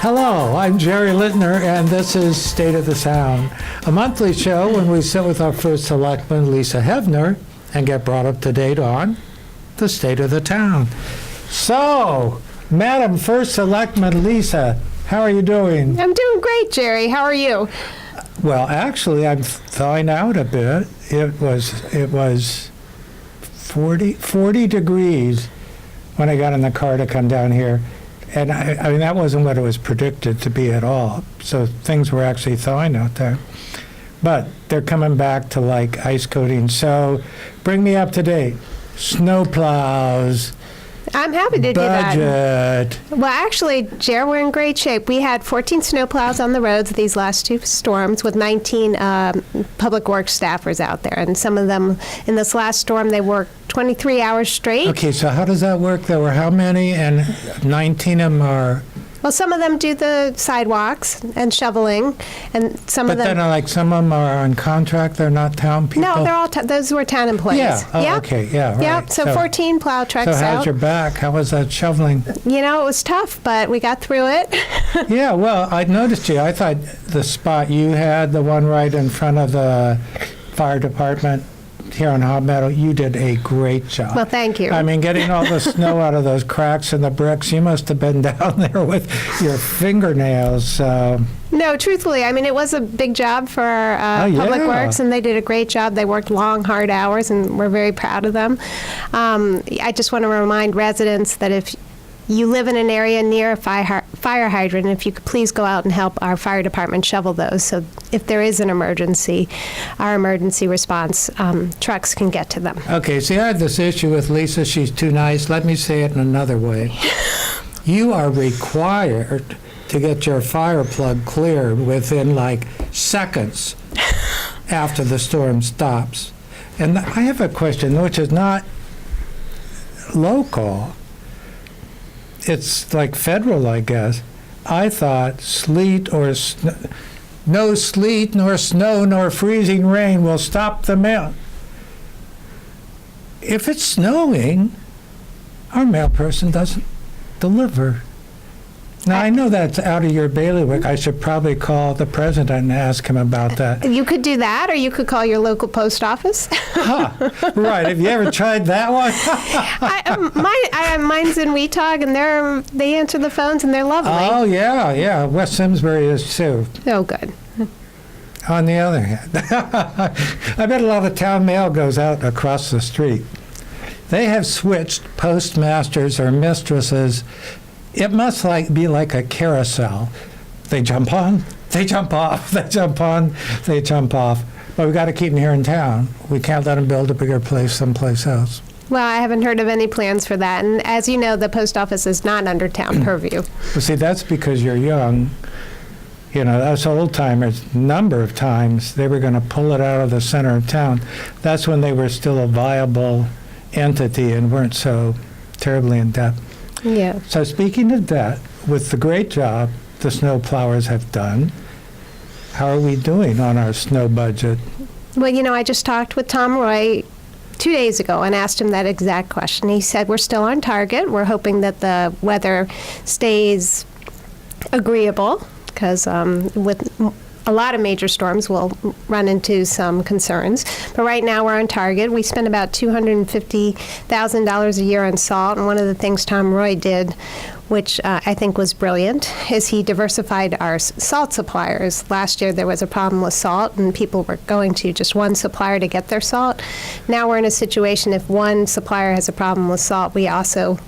Hello, I'm Jerry Lintner, and this is State of the Sound, a monthly show when we sit with our first selectman, Lisa Heavner, and get brought up to date on the state of the town. So, Madam First Selectman Lisa, how are you doing? I'm doing great, Jerry. How are you? Well, actually, I'm thawing out a bit. It was 40 degrees when I got in the car to come down here. And I mean, that wasn't what it was predicted to be at all. So things were actually thawing out there. But they're coming back to like ice coating. So bring me up to date. Snow plows. I'm happy to do that. Budget. Well, actually, Jer, we're in great shape. We had 14 snowplows on the roads these last two storms with 19 public works staffers out there. And some of them, in this last storm, they worked 23 hours straight. Okay, so how does that work? There were how many? And 19 of them are... Well, some of them do the sidewalks and shoveling, and some of them... But then, like, some of them are on contract, they're not town people? No, they're all those were town employees. Yeah, oh, okay, yeah, right. Yep, so 14 plow trucks So how's out. your back? How was that shoveling? You know, it was tough, but we got through it. Yeah, well, I noticed you. I thought the spot you had, the one right in front of the fire department here on Hob Meadow, you did a great job. Well, thank you. I mean, getting all the snow out of those cracks in the bricks, you must have been down there with your fingernails. No, truthfully, I mean, it was a big job for Public yeah. Works, and they did a great job. They worked long, hard hours, and we're very proud of them. I just want to remind residents that if you live in an area near a fire hydrant, if you could please go out and help our fire department shovel those. So if there is an emergency, our emergency response trucks can get to them. Okay, see, I had this issue with Lisa. She's too nice. Let me say it in another way. You are required to get your fire plug clear within like seconds after the storm stops. And I have a question, which is not local. It's like federal, I guess. I thought sleet or no sleet nor snow nor freezing rain will stop the mail. If it's snowing, our mail person doesn't deliver. Now, I know that's out of your bailiwick. I should probably call the president and ask him about that. You could do that, or you could call your local post office. Huh, right. Have you ever tried that one? Mine's in Weetag, and they answer the phones, and they're lovely. Oh, yeah. West Simsbury is too. Oh, good. On the other hand, I bet a lot of town mail goes out across the street. They have switched postmasters or mistresses. It must be like a carousel. They jump on, they jump off, they jump on, they jump off. But we've got to keep them here in town. We can't let them build a bigger place someplace else. Well, I haven't heard of any plans for that. And as you know, the post office is not under town purview. Well, see, that's because you're young. You know, us old timers, number of times, they were going to pull it out of the center of town. That's when they were still a viable entity and weren't so terribly in debt. Yeah. So speaking of that, with the great job the snow plowers have done, how are we doing on our snow budget? Well, you know, I just talked with Tom Roy 2 days ago and asked him that exact question. He said we're still on target. We're hoping that the weather stays agreeable because with a lot of major storms we'll run into some concerns. But right now we're on target. We spend about $250,000 a year on salt, and one of the things Tom Roy did, which I think was brilliant, is he diversified our salt suppliers. Last year there was a problem with salt, and people were going to just one supplier to get their salt. Now we're in a situation if one supplier has a problem with salt, we also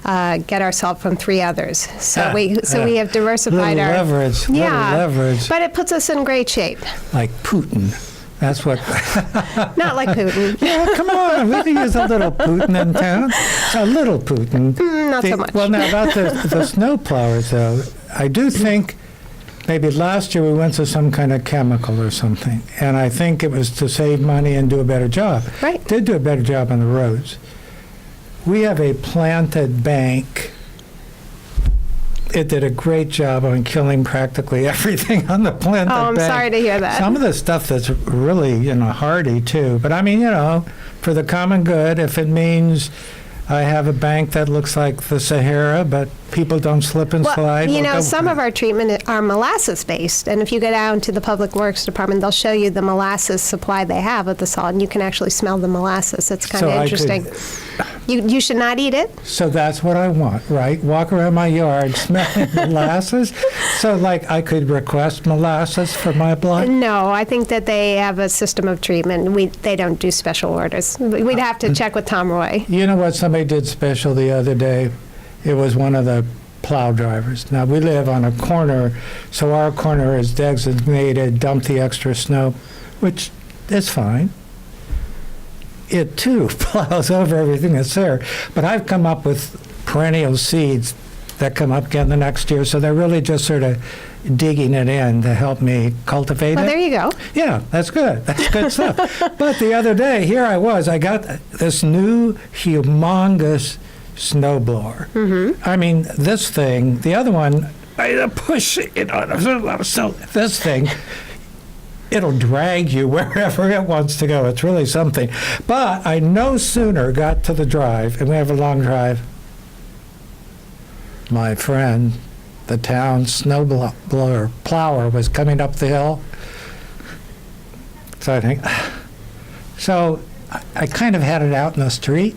get our salt from 3 others. So we have diversified little leverage. But it puts us in great shape. Like Putin. That's what. Not like Putin. Yeah, come on. We can use a little Putin in town. A little Putin. Not so much. Well, now about the snow plowers, though, I do think maybe last year we went to some kind of chemical or something, and I think it was to save money and do a better job. Right. Did do a better job on the roads. We have a planted bank. It did a great job on killing practically everything on the planted bank. Oh, I'm sorry to hear that. Some of the stuff that's really, hardy too. But I mean, for the common good, if it means I have a bank that looks like the Sahara, but people don't slip and slide? Well, you Well, know, go some for of it. our treatment are molasses-based, and if you go down to the Public Works Department, they'll show you the molasses supply they have of the salt, and you can actually smell the molasses. It's kind So of I could- interesting. You should not eat it. So that's what I want, right? Walk around my yard smelling molasses. So, like, I could request molasses for my blood? No, I think that they have a system of treatment. They don't do special orders. We'd have to check with Tom Roy. You know what somebody did special the other day? It was one of the plow drivers. Now, we live on a corner, so our corner is designated dump the extra snow, which is fine. It, too, plows over everything that's there. But I've come up with perennial seeds that come up again the next year, so they're really just sort of digging it in to help me cultivate Well, it. there you go. Yeah, that's good. That's good stuff. But the other day, here I was. I got this new humongous snowblower. Mm-hmm. I mean, this thing, the other one, I push it on a lot of snow. This thing, it'll drag you wherever it wants to go. It's really something. But I no sooner got to the drive, and we have a long drive, my friend, the town snowblower plower was coming up the hill. So I think, so I kind of had it out in the street.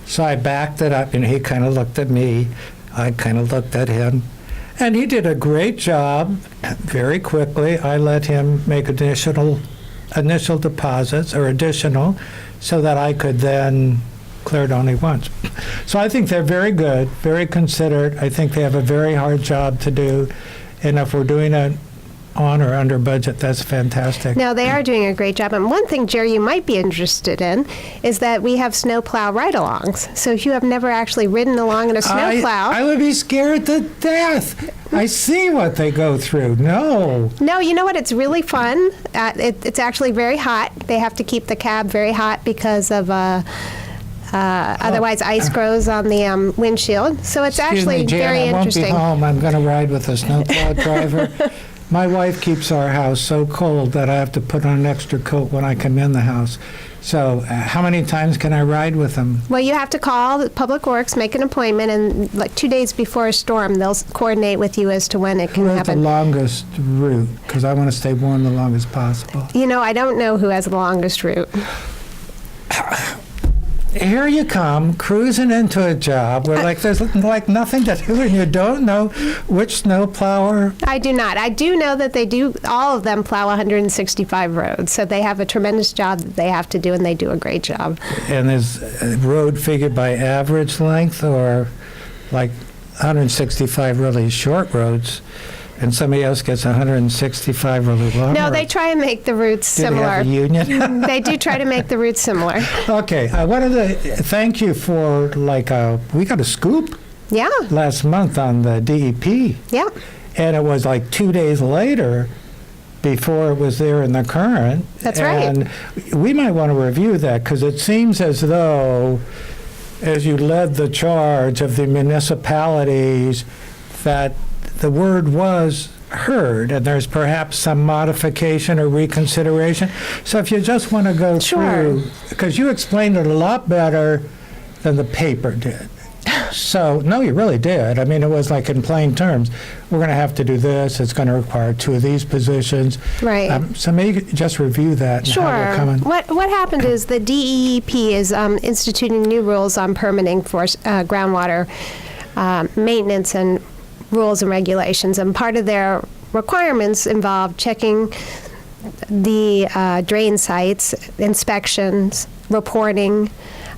So I backed it up, and he kind of looked at me. I kind of looked at him. And he did a great job very quickly. I let him make initial deposits, or additional, so that I could then clear it only once. So I think they're very good, very considerate. I think they have a very hard job to do. And if we're doing it on or under budget, that's fantastic. No, they are doing a great job. And one thing, Jerry, you might be interested in is that we have snowplow ride-alongs. So if you have never actually ridden along in a snowplow. I would be scared to death. I see what they go through. No. No, you know what? It's really fun. It's actually very hot. They have to keep the cab very hot because of otherwise ice grows on the windshield. So it's Excuse actually me, Jan, very I won't interesting. be home. I'm going to ride with a snowplow driver. My wife keeps our house so cold that I have to put on an extra coat when I come in the house. So how many times can I ride with them? Well, you have to call the Public Works, make an appointment, and like 2 days before a storm, they'll coordinate with you as to when it can Who has the happen. longest route? Because I want to stay warm the longest possible. You know, I don't know who has the longest route. Here you come, cruising into a job where there's like nothing to do, and you don't know which snowplower. I do not. I do know that they do, all of them plow 165 roads, so they have a tremendous job that they have to do, and they do a great job. And is a road figured by average length, or like 165 really short roads, and somebody else gets 165 really long? No, roads? they try and make the routes Do they similar. have a union? They do try to make the routes similar. Okay, I wanted to thank you for we got a scoop Yeah, last month on the DEP, yeah. and it was like 2 days later before it was there in the Current. That's right. And we might want to review that, because it seems as though, as you led the charge of the municipalities, that the word was heard, and there's perhaps some modification or reconsideration. So if you just want to go Sure. through, because you explained it a lot better than the paper did. So, no, you really did. I mean, it was like in plain terms, we're going to have to do this, it's going to require 2 of these positions. Right. So maybe just review that and how we're Sure. coming. What happened is the DEP is instituting new rules on permitting for groundwater maintenance and rules and regulations. And part of their requirements involve checking the drain sites, inspections, reporting,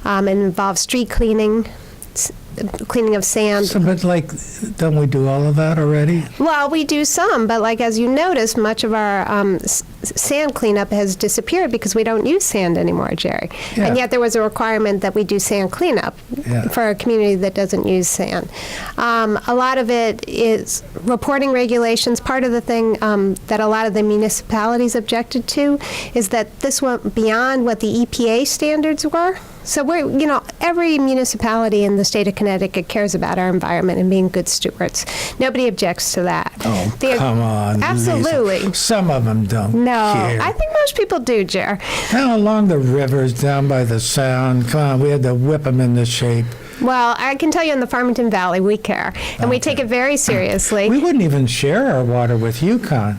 and involve street cleaning, cleaning of sand. So, but don't we do all of that already? Well, we do some, but as you notice, much of our sand cleanup has disappeared because we don't use sand anymore, Jerry. Yeah. And yet there was a requirement that we do sand cleanup Yeah. for a community that doesn't use sand. A lot of it is reporting regulations. Part of the thing that a lot of the municipalities objected to is that this went beyond what the EPA standards were. So every municipality in the state of Connecticut cares about our environment and being good stewards. Nobody objects to that. Oh, They're- come on, Lisa. Absolutely. Some of them don't No, care. I think most people do, Jer. Now, along the rivers down by the Sound, come on, we had to whip them into shape. Well, I can tell you in the Farmington Valley, we care, and we take it very seriously. We wouldn't even share our water with Yukon.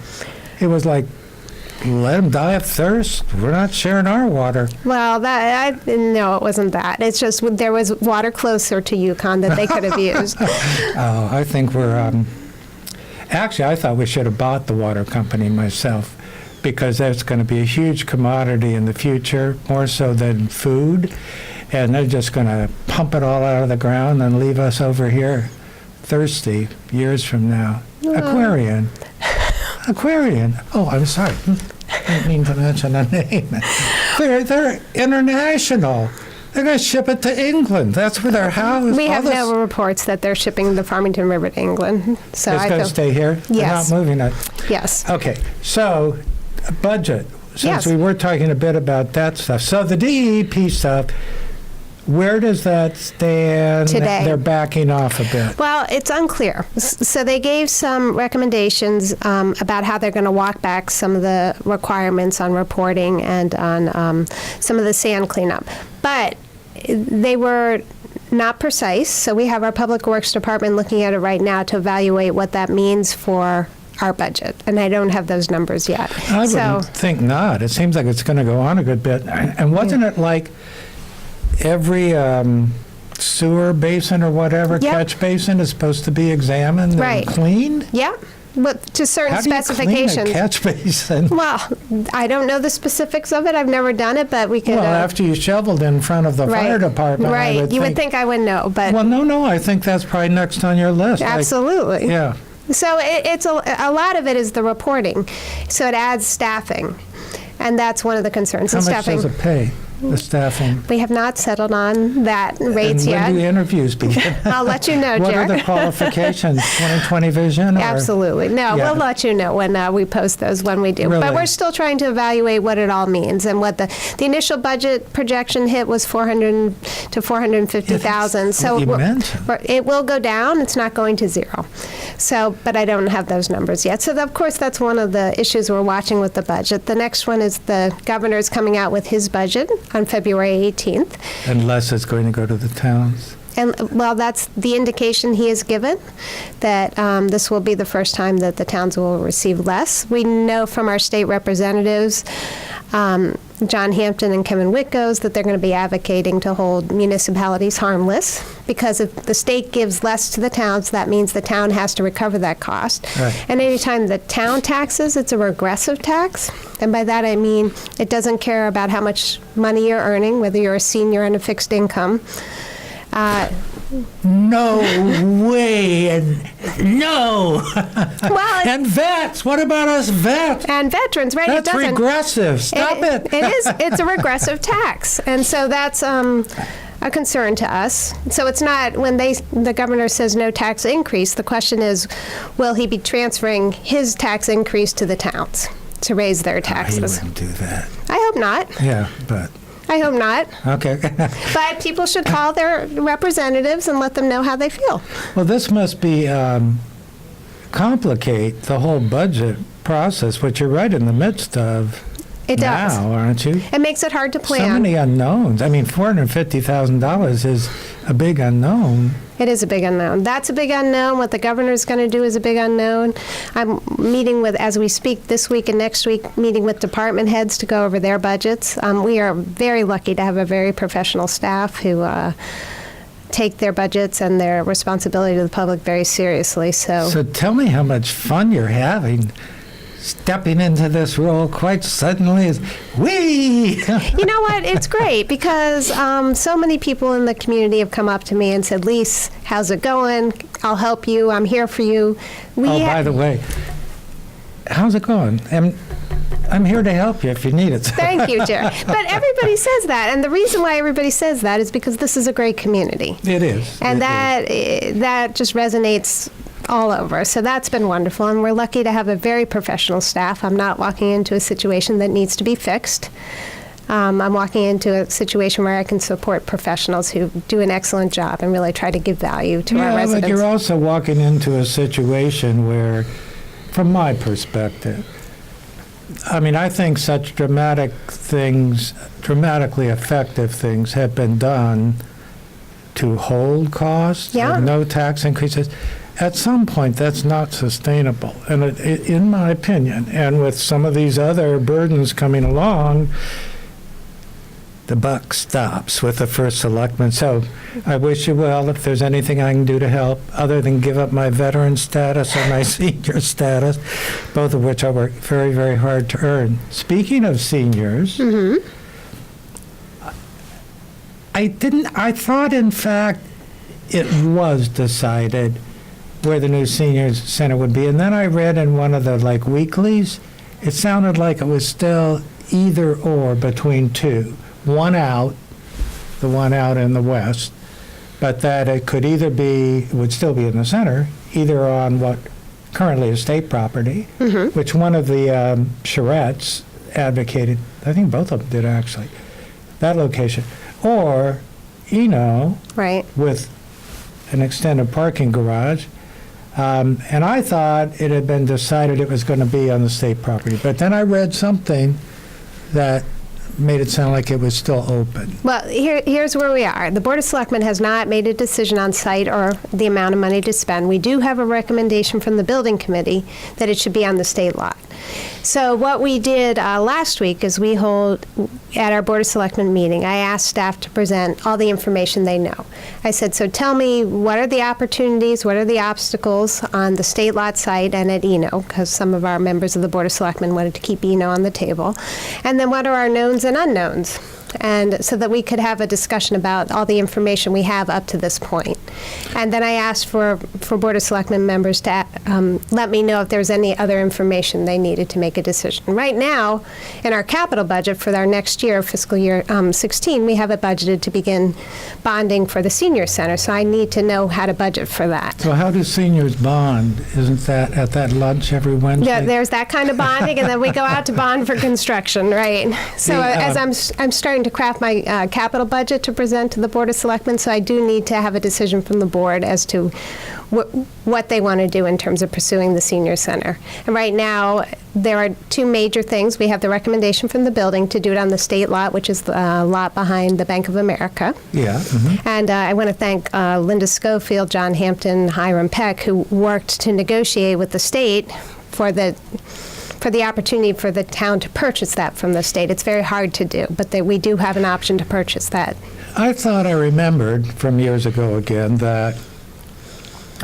It was like, let them die of thirst. We're not sharing our water. Well, no, it wasn't that. It's just there was water closer to Yukon that they could have used. Oh, I think we're, actually, I thought we should have bought the water company myself, because that's going to be a huge commodity in the future, more so than food. And they're just going to pump it all out of the ground and leave us over here thirsty years from now. Aquarian. Oh, I'm sorry. I didn't mean to mention a name. They're international. They're going to ship it to England. That's where their house. We have no reports that they're shipping the Farmington River to England. So It's going to stay here? Yes. They're not moving it? Yes. Okay. So, budget. Since Yes. we were talking a bit about that stuff. So the DEP stuff, where does that stand? Today. They're backing off a bit. Well, it's unclear. So they gave some recommendations about how they're going to walk back some of the requirements on reporting and on some of the sand cleanup. But they were not precise. So we have our Public Works Department looking at it right now to evaluate what that means for our budget. And I don't have those numbers yet. I wouldn't think not. It seems like it's going to go on a good bit. And wasn't it like every sewer basin or whatever, Yep. catch basin is supposed to be examined Right. and cleaned? Yeah, but to certain How do you specifications. clean a catch basin? Well, I don't know the specifics of it. I've never done it, but we could. Well, after you shoveled in front of the fire department, right. I would You would think I would know, but Well, no, I think that's probably next on your list. Like, absolutely. yeah. So it's a lot of it is the reporting. So it adds staffing, and that's one of the concerns. How And much staffing. does it pay, the staffing? We have not settled on that rates And when do the yet. interviews begin? I'll let you know, What are Jer. the qualifications? 20/20 vision? Or? Absolutely. No, Yeah. we'll let you know when we post those when we do. Really? But we're still trying to evaluate what it all means and what the initial budget projection hit was 400 to 450,000. So what you mentioned. it will go down. It's not going to zero. So, but I don't have those numbers yet. So of course that's one of the issues we're watching with the budget. The next one is the governor's coming out with his budget on February 18th. Unless it's going to go to the towns. And, well, that's the indication he has given, that this will be the first time that the towns will receive less. We know from our state representatives, John Hampton and Kevin Whitgoes, that they're going to be advocating to hold municipalities harmless, because if the state gives less to the towns, that means the town has to recover that cost. Right. And anytime the town taxes, it's a regressive tax. And by that I mean it doesn't care about how much money you're earning, whether you're a senior on a fixed income. No way. And no. Well, And vets. What about us vets? and veterans, right? That's it doesn't. regressive. Stop it. It is. It's a regressive tax, and so that's a concern to us. So it's not when the governor says no tax increase. The question is, will he be transferring his tax increase to the towns to raise their He taxes? wouldn't do that. I hope not. Yeah, but I hope not. okay. But people should call their representatives and let them know how they feel. Well, this must be complicate the whole budget process, which you're right in the midst of It does. now, aren't you? It makes it hard to plan. So many unknowns. I mean, $450,000 is a big unknown. It is a big unknown. That's a big unknown. What the governor's going to do is a big unknown. I'm meeting with, as we speak this week and next week, meeting with department heads to go over their budgets. We are very lucky to have a very professional staff who take their budgets and their responsibility to the public very seriously. So tell me how much fun you're having stepping into this role quite suddenly. Whee! You know what? It's great because so many people in the community have come up to me and said, Lise, how's it going? I'll help you. I'm here for you. By the way, how's it going? I'm here to help you if you need it. Thank you, Jerry. But everybody says that. And the reason why everybody says that is because this is a great community. It is. And It is. that just resonates all over. So that's been wonderful. And we're lucky to have a very professional staff. I'm not walking into a situation that needs to be fixed. I'm walking into a situation where I can support professionals who do an excellent job and really try to give value to our Yeah, residents. but you're also walking into a situation where, from my perspective, I mean, I think such dramatically effective things have been done to hold costs, Yeah. with no tax increases. At some point, that's not sustainable. And in my opinion, and with some of these other burdens coming along, the buck stops with the first selectman. So I wish you well. If there's anything I can do to help, other than give up my veteran status or my senior status, both of which I work very, very hard to earn. Speaking of seniors, I thought, in fact, it was decided where the new senior center would be. And then I read in one of the weeklies, it sounded like it was still either or between two. One out, the one out in the west, but that it could either be, it would still be in the center, either on what currently is state property, which one of the Charettes advocated, I think both of them did actually, that location, or Right. with an extended parking garage. And I thought it had been decided it was going to be on the state property. But then I read something that made it sound like it was still open. Well, here's where we are. The Board of Selectmen has not made a decision on site or the amount of money to spend. We do have a recommendation from the building committee that it should be on the state lot. So what we did last week is we hold, at our Board of Selectmen meeting, I asked staff to present all the information they know. I said, so tell me, what are the opportunities, what are the obstacles on the state lot site and at Eno, because some of our members of the Board of Selectmen wanted to keep Eno on the table. And then what are our knowns and unknowns? And so that we could have a discussion about all the information we have up to this point. And then I asked for Board of Selectmen members to let me know if there's any other information they needed to make a decision. Right now, in our capital budget for our next year, fiscal year 16, we have it budgeted to begin bonding for the senior center, so I need to know how to budget for that. So how do seniors bond? Isn't that at that lunch every Wednesday? Yeah, there's that kind of bonding, and then we go out to bond for construction, right? So as I'm starting to craft my capital budget to present to the Board of Selectmen, so I do need to have a decision from the board as to what they want to do in terms of pursuing the senior center. And right now, there are two major things. We have the recommendation from the building to do it on the state lot, which is the lot behind the Bank of America. Yeah. Mm-hmm. And I want to thank Linda Schofield, John Hampton, Hiram Peck, who worked to negotiate with the state for the opportunity for the town to purchase that from the state. It's very hard to do, but we do have an option to purchase that. I thought I remembered from years ago again that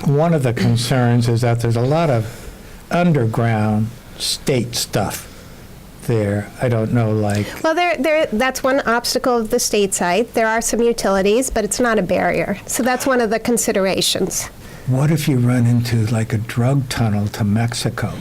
one of the concerns is that there's a lot of underground state stuff there. I don't know, Well, that's one obstacle of the state site. There are some utilities, but it's not a barrier. So that's one of the considerations. What if you run into a drug tunnel to Mexico?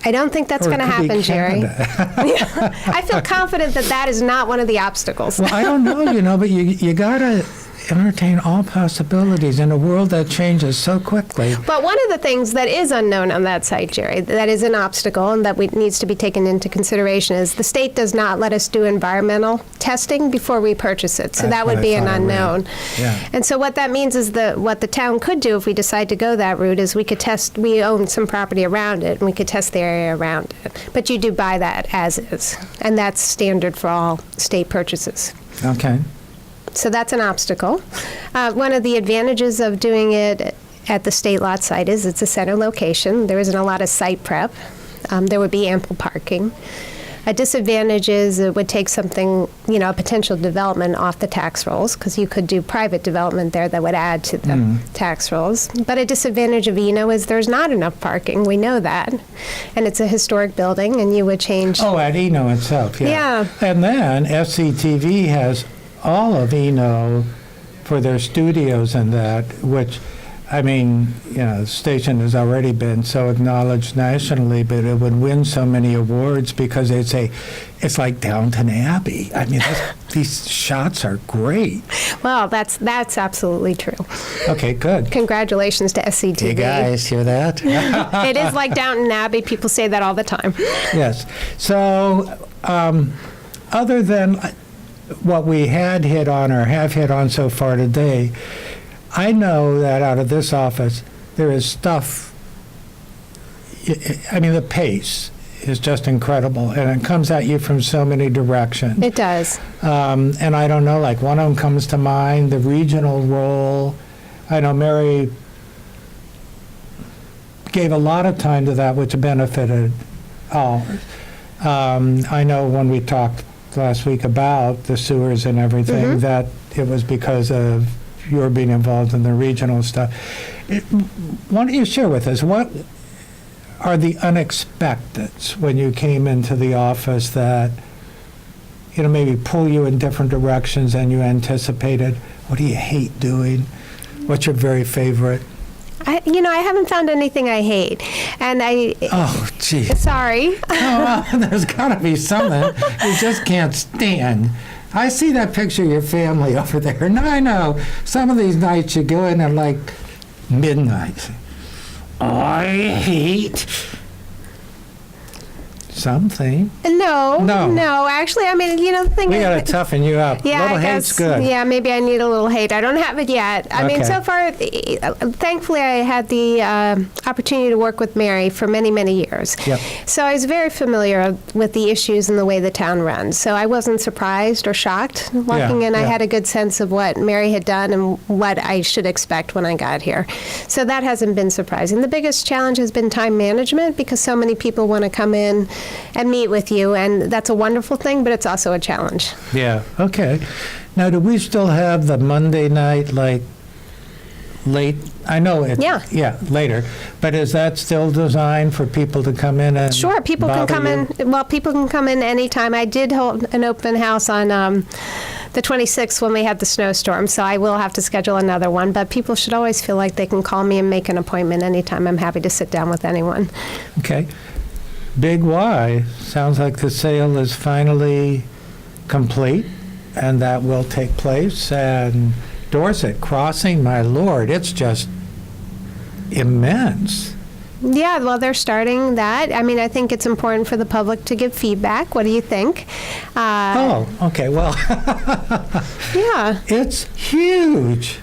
I don't think that's Or going to it could be happen, Jerry. Canada. I feel confident that is not one of the obstacles. Well, I don't know, but you got to entertain all possibilities in a world that changes so quickly. But one of the things that is unknown on that site, Jerry, that is an obstacle and that needs to be taken into consideration is the state does not let us do environmental testing before we purchase it. So That's that what would I be an thought I read. unknown. Yeah. And so what that means is what the town could do if we decide to go that route is we own some property around it and we could test the area around it. But you do buy that as is. And that's standard for all state purchases. Okay. So that's an obstacle. One of the advantages of doing it at the state lot site is it's a center location. There isn't a lot of site prep. There would be ample parking. A disadvantage is it would take something, a potential development off the tax rolls, because you could do private development there that would add to the tax rolls. But a disadvantage of Eno is there's not enough parking. We know that. And it's a historic building, and you would change. Oh, at Eno itself, yeah. Yeah. And then SCTV has all of Eno for their studios and that, which, the station has already been so acknowledged nationally, but it would win so many awards because it's like Downton Abbey. These shots are great. Well, that's absolutely true. Okay, good. Congratulations to SCTV. You guys hear that? It is like Downton Abbey. People say that all the time. Yes. So, other than what we had hit on or have hit on so far today, I know that out of this office, there is stuff, the pace is just incredible, and it comes at you from so many directions. It does. And I don't know, like one of them comes to mind, the regional role. I know Mary gave a lot of time to that, which benefited all. I know when we talked last week about the sewers and everything, that it was because of your being involved in the regional stuff. Why don't you share with us, what are the unexpecteds when you came into the office that, maybe pull you in different directions than you anticipated? What do you hate doing? What's your very favorite? I haven't found anything I hate. And Oh, gee. sorry. Oh, there's got to be something you just can't stand. I see that picture of your family over there, and I know some of these nights you go in at like midnight. I hate something. No. Actually, the thing We is, got to toughen you up. yeah, Little I hate's guess, good. yeah, maybe I need a little hate. I don't have it yet. Okay. So far, thankfully, I had the opportunity to work with Mary for many, many years. Yep. So I was very familiar with the issues and the way the town runs. So I wasn't surprised or shocked walking in. I yeah. had a good sense of what Mary had done and what I should expect when I got here. So that hasn't been surprising. The biggest challenge has been time management, because so many people want to come in and meet with you, and that's a wonderful thing, but it's also a challenge. Yeah, okay. Now, do we still have the Monday night, like, late? I know it. Yeah. Later. But is that still designed for people to come in and Sure, people can bother come you? in. Well, people can come in anytime. I did hold an open house on the 26th when we had the snowstorm, so I will have to schedule another one. But people should always feel like they can call me and make an appointment anytime. I'm happy to sit down with anyone. Okay. Big Y, sounds like the sale is finally complete, and that will take place. And Dorset Crossing, my lord, it's just immense. Yeah, well, they're starting that. I think it's important for the public to give feedback. What do you think? Okay, well, Yeah. it's huge,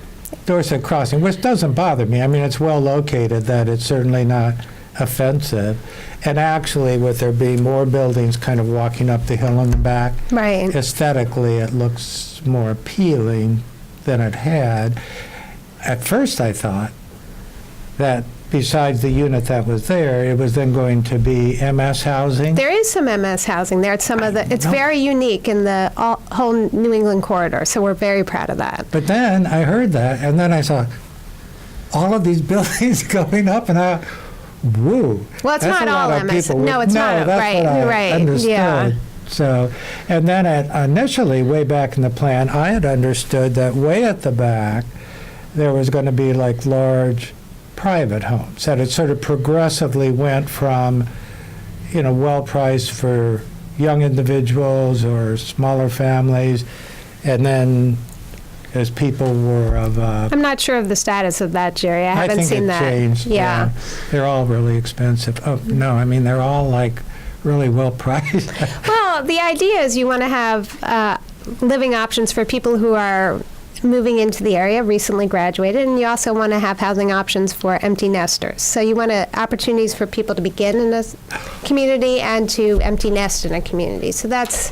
Dorset Crossing, which doesn't bother me. It's well located, that it's certainly not offensive. And actually, with there being more buildings kind of walking up the hill in the back, Right. aesthetically, it looks more appealing than it had. At first, I thought that besides the unit that was there, it was then going to be MS housing. There is some MS housing there. It's know. very unique in the whole New England corridor, so we're very proud of that. But then I heard that, and then I saw all of these buildings going up, and I, woo. Well, it's That's not a lot all of MS. people. No, it's not. That's Right, what I right, understood. yeah. So, and then initially, way back in the plan, I had understood that way at the back, there was going to be like large private homes, that it sort of progressively went from, well priced for young individuals or smaller families, and then as people were of I'm not sure of the status of that, Jerry. I haven't think seen it that. changed. Yeah. They're all really expensive. Oh, no, they're all like really well priced. Well, the idea is you want to have living options for people who are moving into the area, recently graduated, and you also want to have housing options for empty nesters. So you want opportunities for people to begin in a community and to empty nest in a community. So that's,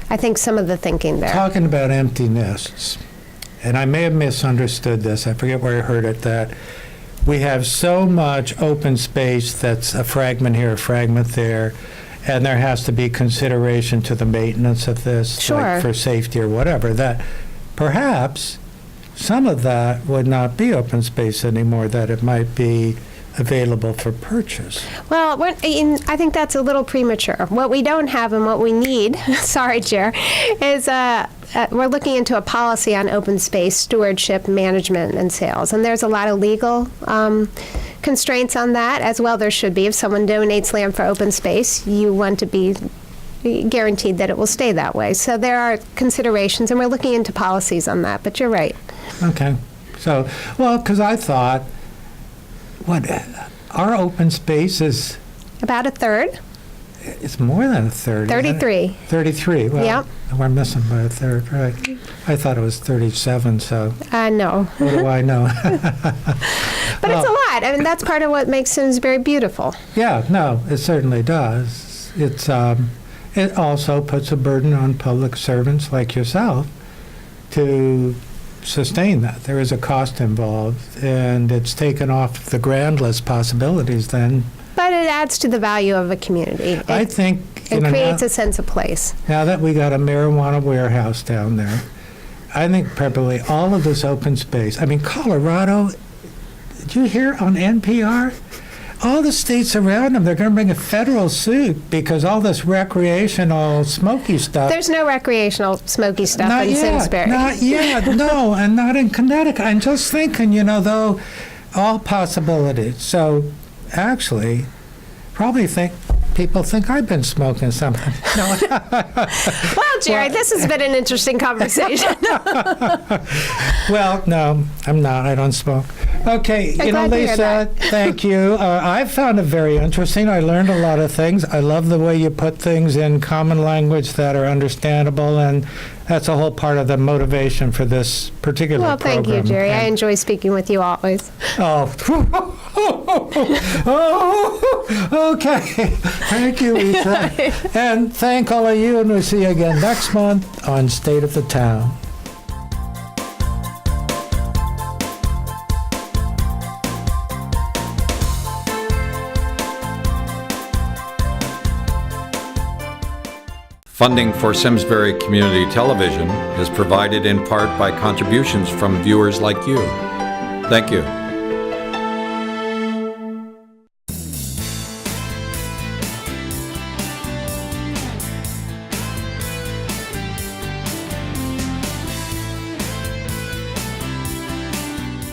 I think, some of the thinking there. Talking about empty nests, and I may have misunderstood this, I forget where I heard it, that we have so much open space that's a fragment here, a fragment there, and there has to be consideration to the maintenance of this, Sure. like for safety or whatever, that perhaps some of that would not be open space anymore, that it might be available for purchase. Well, I think that's a little premature. What we don't have and what we need, sorry, Chair, is we're looking into a policy on open space stewardship, management, and sales. And there's a lot of legal constraints on that, as well there should be. If someone donates land for open space, you want to be guaranteed that it will stay that way. So there are considerations, and we're looking into policies on that, but you're right. Okay. So, well, because I thought, our open space is, About a third, it's more than a third. isn't it? 33. 33, well, Yep. we're missing by a third, right. I thought it was 37, so No. what do I know? But it's a lot. That's part of what makes Simsbury beautiful. Yeah, no, it certainly does. It also puts a burden on public servants like yourself to sustain that. There is a cost involved, and it's taken off the grand list possibilities then. But it adds to the value of a community. I think, It creates a sense of place. now that we got a marijuana warehouse down there, I think probably all of this open space, I mean, Colorado, did you hear on NPR? All the states around them, they're going to bring a federal suit because all this recreational smoky stuff. There's no recreational smoky stuff Not in yet, Simsbury. not yet, no, and not in Connecticut. I'm just thinking, though, all possibilities. So actually, probably people think I've been smoking something. No. Well, Jerry, this has been an interesting conversation. Well, no, I'm not. I don't smoke. Okay, I'm glad to hear Lisa, that. thank you. I found it very interesting. I learned a lot of things. I love the way you put things in common language that are understandable, and that's a whole part of the motivation for this particular Well, program. thank you, Jerry. I And- enjoy speaking with you always. Oh. Oh, okay. Thank you, Lisa. And thank all of you, and we'll see you again next month on State of the Town. Funding for Simsbury Community Television is provided in part by contributions from viewers like you. Thank you.